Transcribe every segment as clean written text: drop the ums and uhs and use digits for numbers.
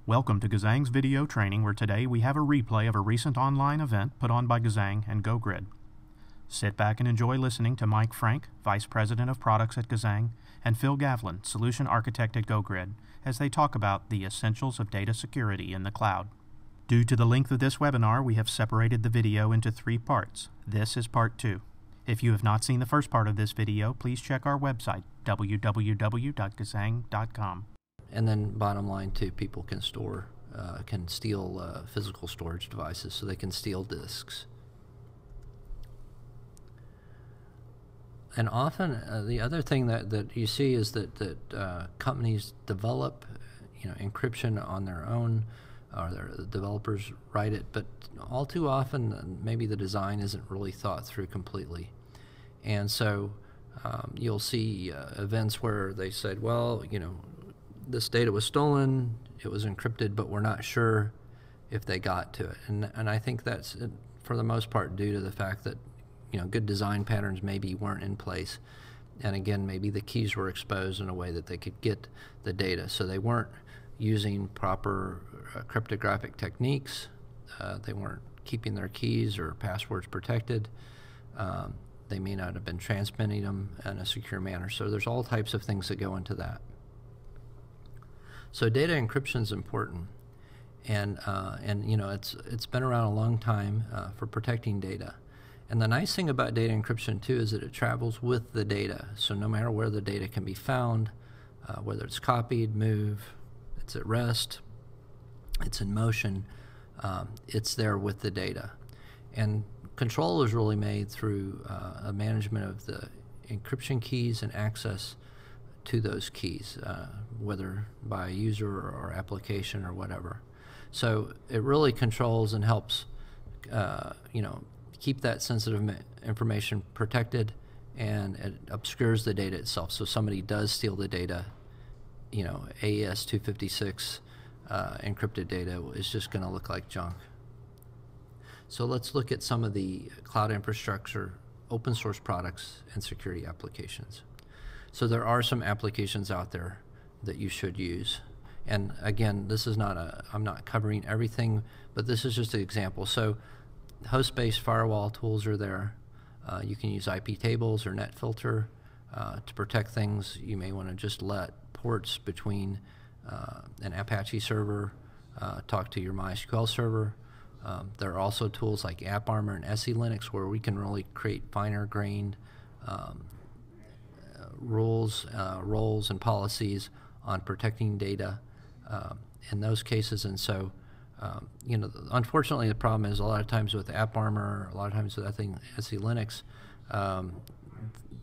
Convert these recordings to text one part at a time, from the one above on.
Welcome to Gazzang's video training, where today we have a replay of a recent online event put on by Gazzang and GoGrid. Sit back and enjoy listening to Mike Frank, Vice President of Products at Gazzang, and Phil Gavlan, Solution Architect at GoGrid, as they talk about the essentials of data security in the cloud. Due to the length of this webinar, we have separated the video into 3 parts. This is part 2. If you have not seen the first part of this video, please check our website, www.gazzang.com. And then bottom line too, people can steal physical storage devices, so they can steal disks. And often the other thing that you see is that companies develop encryption on their own, or their developers write it, but all too often maybe the design isn't really thought through completely. And so you'll see events where they said, well, this data was stolen, it was encrypted, but we're not sure if they got to it. And I think that's, for the most part, due to the fact that good design patterns maybe weren't in place. And again, maybe the keys were exposed in a way that they could get the data. So they weren't using proper cryptographic techniques. They weren't keeping their keys or passwords protected. They may not have been transmitting them in a secure manner. So there's all types of things that go into that. So data encryption is important, and it's been around a long time for protecting data. And the nice thing about data encryption too is that it travels with the data. So no matter where the data can be found, whether it's copied, moved, it's at rest, it's in motion, it's there with the data. And control is really made through a management of the encryption keys and access to those keys, whether by a user or application or whatever. So it really controls and helps keep that sensitive information protected, and it obscures the data itself. So somebody does steal the data, AES 256 encrypted data is just going to look like junk. So let's look at some of the cloud infrastructure, open source products, and security applications. So there are some applications out there that you should use. And again, this is not I'm not covering everything, but this is just an example. So host-based firewall tools are there. You can use IP tables or net filter to protect things. You may want to just let ports between an Apache server talk to your MySQL server. There are also tools like AppArmor and SE Linux where we can really create finer-grained rules, roles, and policies on protecting data in those cases. And so, unfortunately, the problem is a lot of times with AppArmor, a lot of times with SE Linux,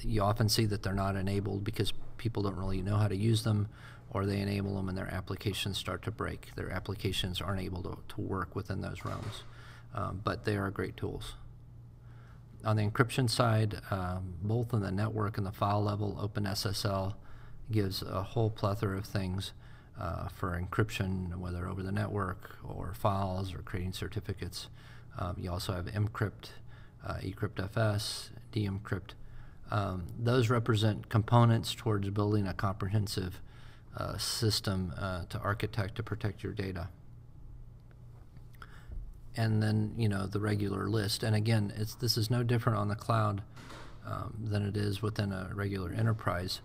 you often see that they're not enabled because people don't really know how to use them, or they enable them and their applications start to break. Their applications aren't able to work within those realms, but they are great tools. On the encryption side, both in the network and the file level, OpenSSL gives a whole plethora of things for encryption, whether over the network or files or creating certificates. You also have mcrypt, eCryptFS, deMcrypt. Those represent components towards building a comprehensive system to architect to protect your data. And then, the regular list. And again, this is no different on the cloud than it is within a regular enterprise.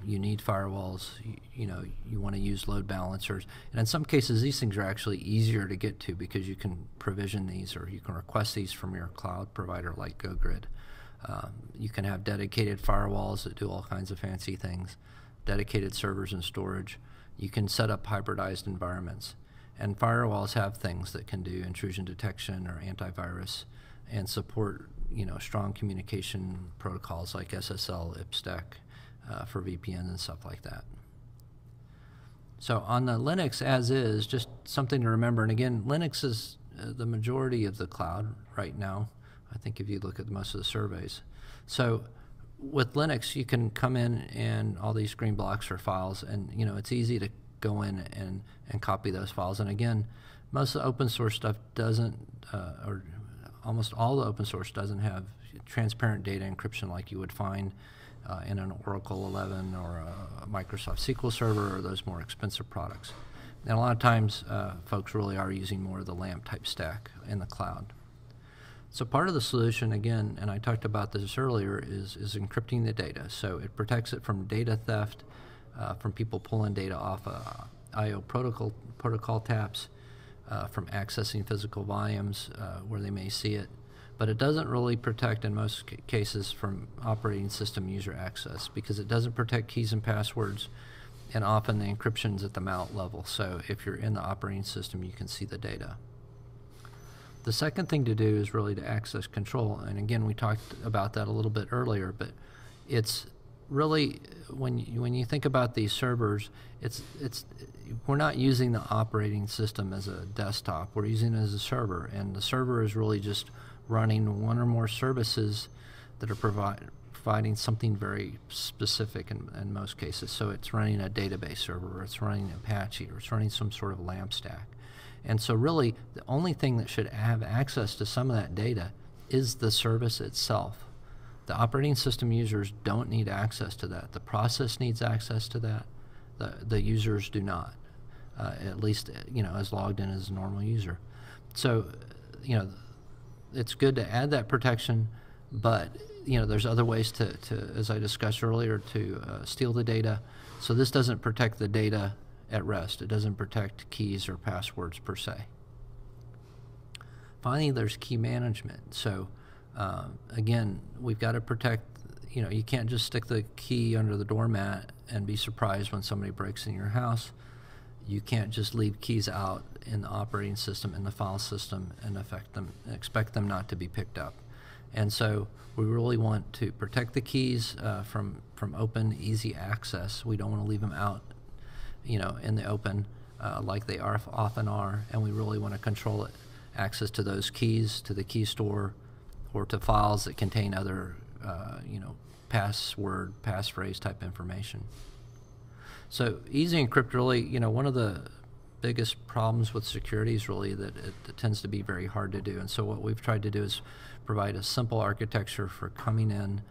You need firewalls. You want to use load balancers. And in some cases, these things are actually easier to get to because you can provision these, or you can request these from your cloud provider like GoGrid. You can have dedicated firewalls that do all kinds of fancy things, dedicated servers and storage. You can set up hybridized environments. And firewalls have things that can do intrusion detection or antivirus and support, strong communication protocols like SSL, IPsec for VPN and stuff like that. So on the Linux as is, just something to remember. And again, Linux is the majority of the cloud right now, I think, if you look at most of the surveys. So with Linux, you can come in and all these green blocks are files, and it's easy to go in and copy those files. And again, most of the open source stuff doesn't, or almost all the open source doesn't have transparent data encryption like you would find in an Oracle 11 or a Microsoft SQL Server or those more expensive products. And a lot of times, folks really are using more of the LAMP type stack in the cloud. So part of the solution, again, and I talked about this earlier, is encrypting the data. So it protects it from data theft, from people pulling data off I/O protocol taps, from accessing physical volumes where they may see it. But it doesn't really protect, in most cases, from operating system user access, because it doesn't protect keys and passwords, and often the encryption's at the mount level. So if you're in the operating system, you can see the data. The second thing to do is really to access control. And again, we talked about that a little bit earlier, but it's really, when you think about these servers, we're not using the operating system as a desktop. We're using it as a server, and the server is really just running one or more services that are providing something very specific in most cases. So it's running a database server, or it's running Apache, or it's running some sort of LAMP stack. And so really, the only thing that should have access to some of that data is the service itself. The operating system users don't need access to that. The process needs access to that. The users do not, at least as logged in as a normal user. So it's good to add that protection, but there's other ways to as I discussed earlier, to steal the data. So this doesn't protect the data at rest. It doesn't protect keys or passwords per se. Finally, there's key management. So again, we've got to protect, you can't just stick the key under the doormat and be surprised when somebody breaks in your house. You can't just leave keys out in the operating system, in the file system, and expect them not to be picked up. And so we really want to protect the keys from open, easy access. We don't want to leave them out in the open like they often are, and we really want to control it, access to those keys, to the key store, or to files that contain other, password, passphrase type information. So Easy Encrypt really, one of the biggest problems with security is really that it tends to be very hard to do. And so what we've tried to do is provide a simple architecture for coming in,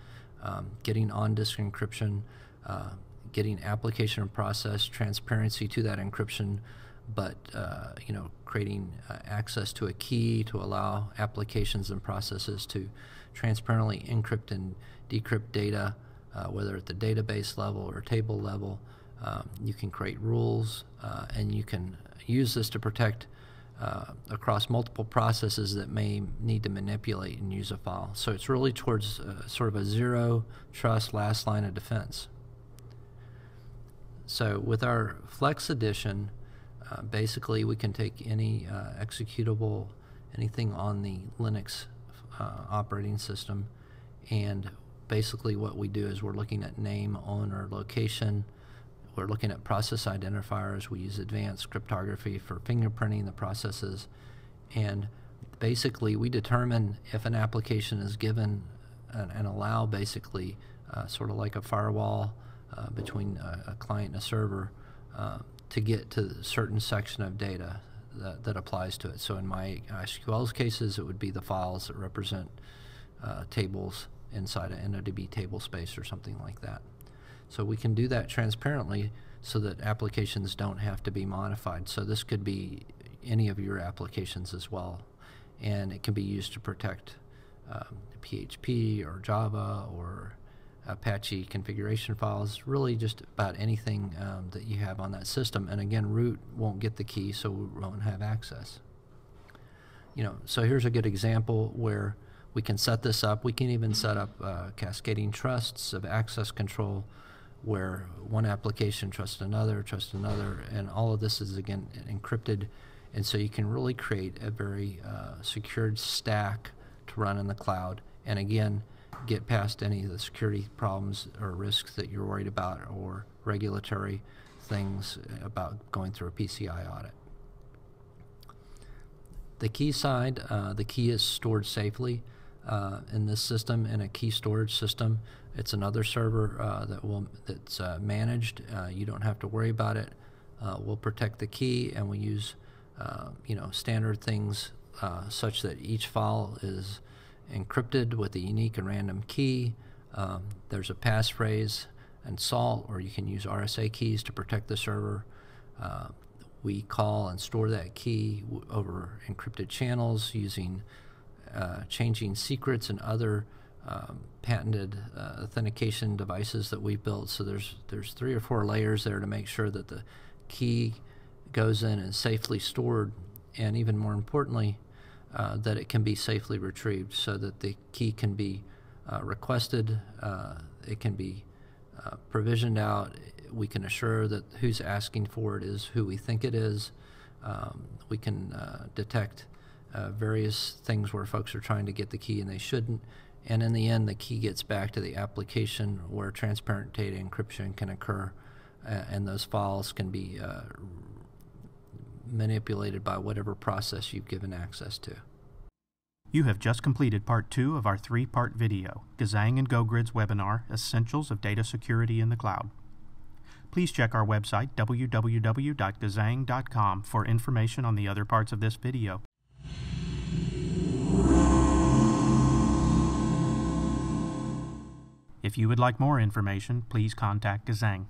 getting on-disk encryption, getting application and process transparency to that encryption, but creating access to a key to allow applications and processes to transparently encrypt and decrypt data, whether at the database level or table level. You can create rules, and you can use this to protect across multiple processes that may need to manipulate and use a file. So it's really towards sort of a zero trust last line of defense. So with our Flex Edition, basically we can take any executable, anything on the Linux operating system, and basically what we do is we're looking at name, owner, location. We're looking at process identifiers. We use advanced cryptography for fingerprinting the processes, and basically we determine if an application is given and allow basically sort of like a firewall between a client and a server to get to a certain section of data that applies to it. So in my SQL's cases, it would be the files that represent tables inside an NoDB table space or something like that. So we can do that transparently so that applications don't have to be modified. So this could be any of your applications as well, and it can be used to protect PHP or Java or Apache configuration files, really just about anything that you have on that system. And again, root won't get the key, so we won't have access. So here's a good example where we can set this up. We can even set up cascading trusts of access control, where one application trusts another, and all of this is again encrypted, and so you can really create a very secured stack to run in the cloud, and again get past any of the security problems or risks that you're worried about, or regulatory things about going through a PCI audit. The key side, the key is stored safely in this system, in a key storage system. It's another server that's managed. You don't have to worry about it. We'll protect the key, and we use standard things such that each file is encrypted with a unique and random key. There's a passphrase and salt, or you can use RSA keys to protect the server. we call and store that key over encrypted channels using changing secrets and other patented authentication devices that we built. So there's 3 or 4 layers there to make sure that the key goes in and safely stored, and even more importantly, that it can be safely retrieved, so that the key can be requested, it can be provisioned out. We can assure that who's asking for it is who we think it is. We can detect various things where folks are trying to get the key and they shouldn't. And in the end, the key gets back to the application where transparent data encryption can occur, and those files can be manipulated by whatever process you've given access to. You have just completed part 2 of our 3-part video, Gazzang and GoGrid's webinar, Essentials of Data Security in the Cloud. Please check our website, www.gazzang.com, for information on the other parts of this video. If you would like more information, please contact Gazzang.